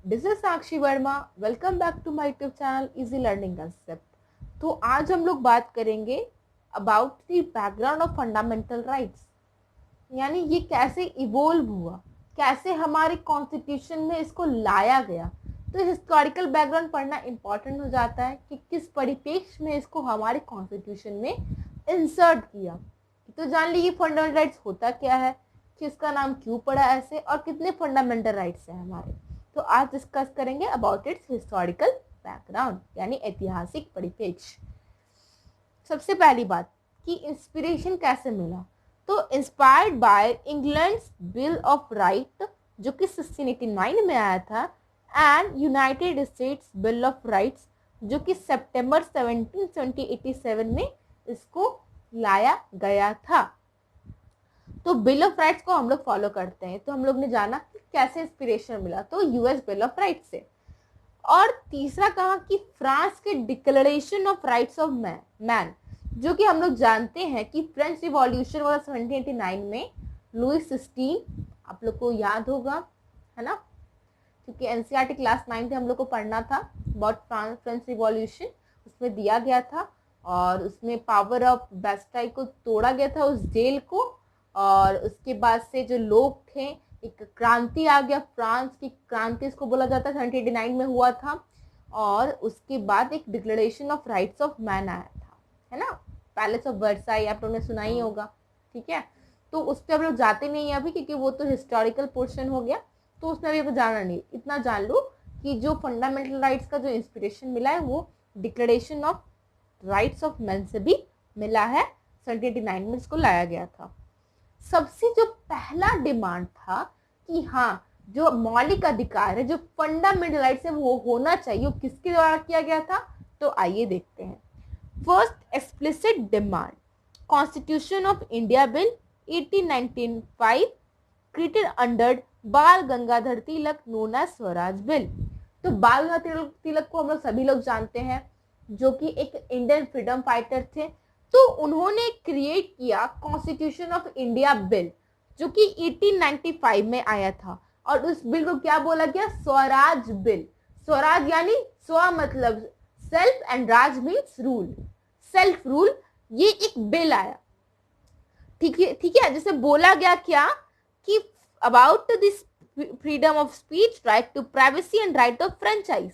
This is Sakshi Verma. Welcome back to my YouTube channel easy learning concept. तो आज हम लोग बात करेंगे about the background of fundamental rights, यानी ये कैसे इवोल्व हुआ, कैसे हमारे कॉन्स्टिट्यूशन में इसको लाया गया। तो हिस्टोरिकल बैकग्राउंड पढ़ना इंपॉर्टेंट हो जाता है कि किस परिप्रेक्ष्य में इसको हमारे कॉन्स्टिट्यूशन में इंसर्ट किया। तो जान लीजिए फंडामेंटल राइट्स होता क्या है, कि इसका नाम क्यों पड़ा ऐसे, और कितने फंडामेंटल राइट्स हैं हमारे। तो आज डिस्कस करेंगे अबाउट इट्स हिस्टोरिकल बैकग्राउंड, यानी ऐतिहासिक परिप्रेक्ष्य। सबसे पहली बात कि इंस्पिरेशन कैसे मिला, तो inspired by England's bill of right जो कि 1689 में आया था, and United states bill of rights जो कि सितंबर 1787 में इसको लाया गया था। तो बिल ऑफ राइट्स को हम लोग फॉलो करते हैं। तो हम लोग ने जाना कि कैसे इंस्पिरेशन मिला, तो यूएस बिल ऑफ राइट्स से। और तीसरा कहा कि फ्रांस के declaration of rights of man जो कि हम लोग जानते हैं कि फ्रेंच रिवॉल्यूशन वाला 1789 में लुइस 16, आप लोग को याद होगा है ना, क्योंकि एनसीईआरटी क्लास 9 हम लोग को पढ़ना था अबाउट फ्रेंच रिवॉल्यूशन, उसमें दिया गया था। और उसमें पावर ऑफ बेस्टाई को तोड़ा गया था, उस जेल को, और उसके बाद से जो लोग थे, एक क्रांति आ गया, फ्रांस की क्रांति इसको बोला जाता है, 1789 में हुआ था। और उसके बाद एक declaration of rights of man आया था, है ना, पैलेस ऑफ वर्साई, आप लोगों ने सुना ही होगा। ठीक है, तो उस पर हम लोग जाते नहीं है अभी, क्योंकि वो तो हिस्टोरिकल पोर्शन हो गया, तो उसमें अभी आपको जाना नहीं। इतना जान लो कि जो फंडामेंटल राइट्स का जो इंस्पिरेशन मिला है वो declaration of rights of man से भी मिला है, 1789 में इसको लाया गया था। सबसे जो पहला डिमांड था कि हाँ, जो मौलिक अधिकार है, जो फंडामेंटल राइट्स है, वो होना चाहिए, वो किसके द्वारा किया गया था, तो आइए देखते हैं। First explicit demand, constitution of India bill 1895 created under बाल Gangadhar Tilak known as Swaraj bill. तो बाल गंगाधर तिलक को हम लोग सभी लोग जानते हैं, जो कि एक इंडियन फ्रीडम फाइटर थे। तो उन्होंने क्रिएट किया कॉन्स्टिट्यूशन ऑफ इंडिया बिल जो कि 1895 में आया था, और उस बिल को क्या बोला गया, स्वराज बिल। स्वराज यानी स्व मतलब self, and Raj means rule, self rule. ये एक बिल आया, ठीक है, जिसे बोला गया क्या कि about this freedom of speech, right to privacy and right of franchise.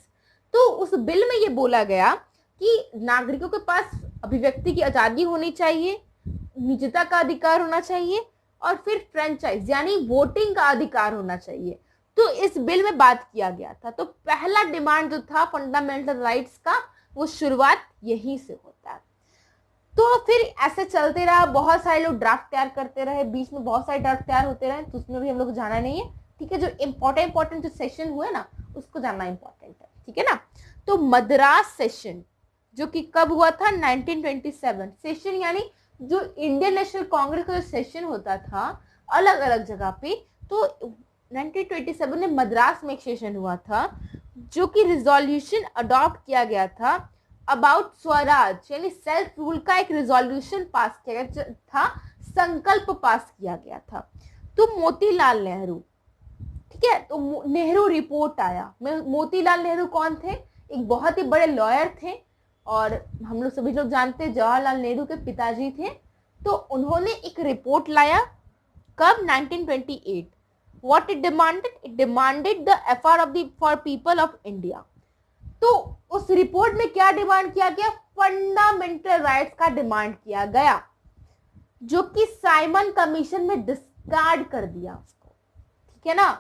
तो उस बिल में ये बोला गया कि नागरिकों के पास अभिव्यक्ति की आजादी होनी चाहिए, निजता का अधिकार होना चाहिए, और फिर फ्रेंचाइज यानी वोटिंग का अधिकार होना चाहिए। तो इस बिल में बात किया गया था। तो पहला डिमांड जो था फंडामेंटल राइट्स का, वो शुरुआत यहीं से होता है। तो फिर ऐसे चलते रहा, बहुत सारे लोग ड्राफ्ट तैयार करते रहे, बीच में बहुत सारे ड्राफ्ट तैयार होते रहे, तो उसमें भी हम लोग जाना नहीं है। ठीक है, जो इंपॉर्टेंट जो सेशन हुए ना, उसको जानना इंपॉर्टेंट है। ठीक है ना, तो मद्रास सेशन जो कि कब हुआ था, 1927 सेशन, यानी जो इंडियन नेशनल कांग्रेस का जो सेशन होता था अलग अलग जगह पे, तो 1927 में मद्रास में एक सेशन हुआ था, जो कि रिजोल्यूशन अडॉप्ट किया गया था अबाउट स्वराज यानी सेल्फ रूल का एक रिजोल्यूशन पास किया गया था, संकल्प पास किया गया था। तो मोतीलाल नेहरू, ठीक है, तो नेहरू रिपोर्ट आया। मोतीलाल नेहरू कौन थे, एक बहुत ही बड़े लॉयर थे, और हम लोग सभी लोग जानते हैं जवाहरलाल नेहरू के पिताजी थे। तो उन्होंने एक रिपोर्ट लाया, कब, 1928। What it demanded the FR of the for people of India. तो उस रिपोर्ट में क्या डिमांड किया गया, फंडामेंटल राइट्स का डिमांड किया गया, जो कि साइमन कमीशन में डिस्कार्ड कर दिया उसको। ठीक है ना,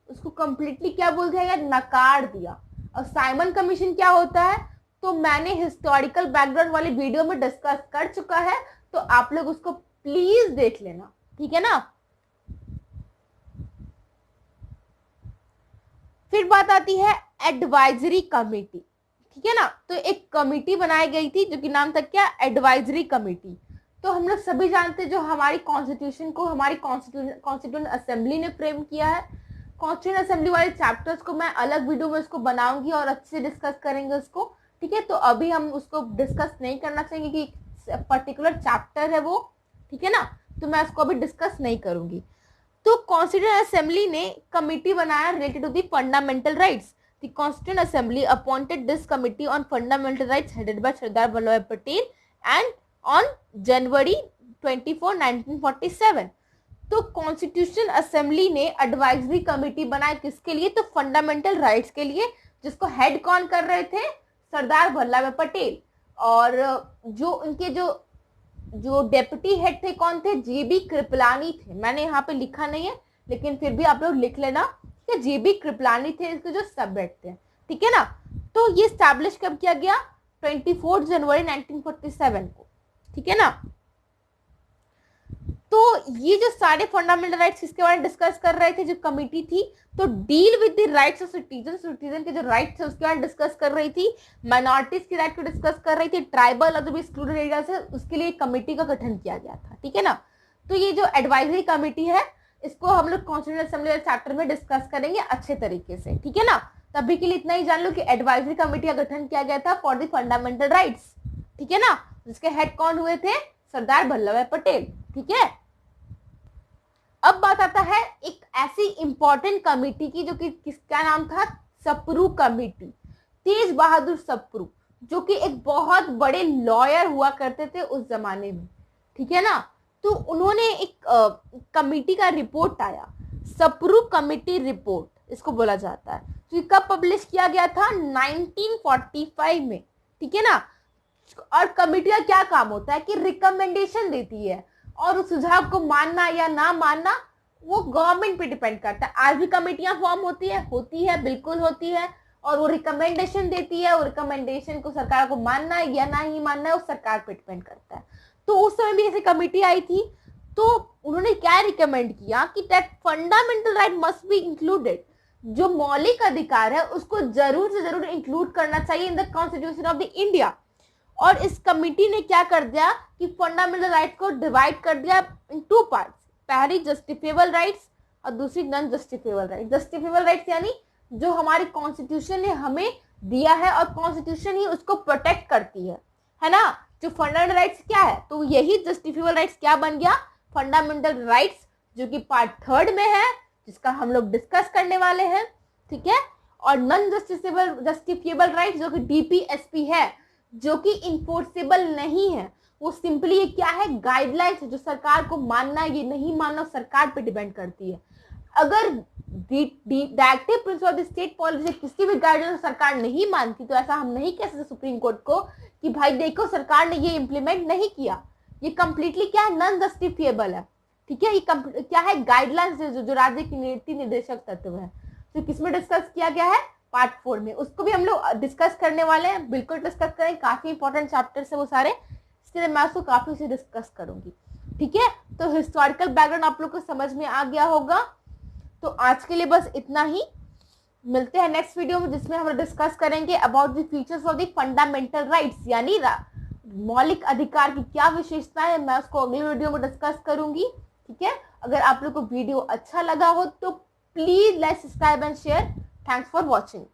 उसको कंप्लीटली क्या बोल दिया गया, नकार दिया। और साइमन कमीशन क्या होता है, तो मैंने हिस्टोरिकल बैकग्राउंड वाली वीडियो में डिस्कस कर चुका है, तो आप लोग उसको प्लीज देख लेना। ठीक है ना, फिर बात आती है एडवाइजरी कमेटी। ठीक है ना, तो एक कमेटी बनाई गई थी जो कि नाम था क्या, एडवाइजरी कमेटी। तो हम लोग सभी जानते हैं जो हमारी कॉन्स्टिट्यूशन को हमारी कॉन्स्टिट्यूंट असेंबली ने फ्रेम किया है। कॉन्स्टिट्यूंट असेंबली वाले चैप्टर्स को मैं अलग वीडियो में उसको बनाऊंगी और अच्छे से डिस्कस करेंगे उसको। ठीक है, तो अभी हम उसको डिस्कस नहीं करना चाहेंगे कि पर्टिकुलर चैप्टर है वो। ठीक है ना, तो मैं उसको अभी डिस्कस नहीं करूंगी। तो कॉन्स्टिट्यूंट असेंबली ने कमिटी बनाया related to the fundamental rights, the Constituent Assembly appointed this Committee on Fundamental Rights headed by Sardar Vallabhbhai Patel and on January 24, 1947. तो कॉन्स्टिट्यूशन असेंबली ने एडवाइजरी कमेटी बनाई किसके लिए? तो फंडामेंटल राइट्स के लिए, जिसको हेड कौन कर रहे थे? सरदार वल्लभ भाई पटेल। और जो उनके जो डेप्यूटी हेड थे कौन थे? जेबी कृपलानी थे। मैंने यहाँ पे लिखा नहीं है, लेकिन फिर भी आप लोग लिख लेना कि जेबी कृपलानी थे इसके जो सब हेड थे, ठीक है ना। तो ये स्टैब्लिश कब किया गया? 24 जनवरी 1947 को, ठीक है ना। तो ये जो सारे फंडामेंटल राइट्स किसके बारे में डिस्कस कर रहे थे? जो कमिटी थी, तो deal with the rights of citizen के जो राइट्स है उसके बारे में डिस्कस कर रही थी, माइनॉरिटीज के राइट को डिस्कस कर रही थी, ट्राइबल और जो भी एक्सक्लूडेड एरियाज है उसके लिए कमेटी का गठन किया गया था, ठीक है ना। तो ये जो एडवाइजरी कमेटी है इसको हम लोग कॉन्स्टिट्यूशन असेंबली चैप्टर में डिस्कस करेंगे अच्छे तरीके से, ठीक है ना। तभी के लिए इतना ही जान लो कि एडवाइजरी कमेटी का गठन किया गया था फॉर द फंडामेंटल राइट्स, ठीक है ना। जिसके हेड कौन हुए थे? सरदार वल्लभ भाई पटेल, ठीक है। अब बात आता है एक ऐसी इंपॉर्टेंट कमेटी की जो कि किसका नाम था? सप्रू कमेटी। तेज बहादुर सप्रू, जो कि एक बहुत बड़े लॉयर हुआ करते थे उस जमाने में, ठीक है ना। तो उन्होंने एक कमेटी का रिपोर्ट आया, सप्रू कमेटी रिपोर्ट इसको बोला जाता है, तो कब पब्लिश किया गया था? 1945 में, ठीक है ना। और कमेटी का क्या काम होता है कि रिकमेंडेशन देती है, और उस सुझाव को मानना या ना मानना वो गवर्नमेंट पे डिपेंड करता है। आज भी कमेटियां फॉर्म होती है बिल्कुल होती है, और वो रिकमेंडेशन देती है, और रिकमेंडेशन को सरकार को मानना है या ना ही मानना है वो सरकार पे डिपेंड करता है। तो उस समय भी ऐसी कमेटी आई थी, तो उन्होंने क्या रिकमेंड किया कि that fundamental right must be included, जो मौलिक अधिकार है उसको जरूर से जरूर इंक्लूड करना चाहिए in the constitution of the India. और इस कमिटी ने क्या कर दिया कि फंडामेंटल राइट को डिवाइड कर दिया इन टू पार्ट्स, पहली जस्टिफिएबल राइट्स और दूसरी non justifiable right. Justifiable rights यानी जो हमारी कॉन्स्टिट्यूशन ने हमें दिया है और कॉन्स्टिट्यूशन ही उसको प्रोटेक्ट करती है ना। जो फंडामेंटल राइट्स क्या है, तो यही जस्टिफिएबल राइट्स क्या बन गया? फंडामेंटल राइट्स, जो कि पार्ट 3 में है, जिसका हम लोग डिस्कस करने वाले हैं, ठीक है। और नॉन जस्टिफिएबल राइट्स जो कि डीपीएसपी है, जो कि इन्फोर्सेबल नहीं है, वो सिंपली ये क्या है? गाइडलाइंस जो सरकार को मानना ये नहीं मानना सरकार पे डिपेंड करती है। अगर directive principle of the state policy किसी भी गाइडलाइंस सरकार नहीं मानती, तो ऐसा हम नहीं कह सकते सुप्रीम कोर्ट को कि भाई देखो सरकार ने ये इंप्लीमेंट नहीं किया, ये कंप्लीटली क्या है? नॉन जस्टिफिएबल है, ठीक है। ये क्या है? गाइडलाइंस जो राज्य की नीति निर्देशक तत्व है, तो किसमें डिस्कस किया गया है? पार्ट 4 में। उसको भी हम लोग डिस्कस करने वाले हैं, बिल्कुल डिस्कस करेंगे, काफी इंपॉर्टेंट चैप्टर्स है वो सारे, इसलिए मैं उसको काफी से डिस्कस करूंगी, ठीक है। तो हिस्टोरिकल बैकग्राउंड आप लोग को समझ में आ गया होगा। तो आज के लिए बस इतना ही, मिलते हैं नेक्स्ट वीडियो में, जिसमें हम डिस्कस करेंगे about the features of the fundamental rights, यानी मौलिक अधिकार की क्या विशेषताएं है, मैं उसको अगले वीडियो में डिस्कस करूंगी, ठीक है। अगर आप लोग को वीडियो अच्छा लगा हो तो please like, subscribe and share. Thanks for watching.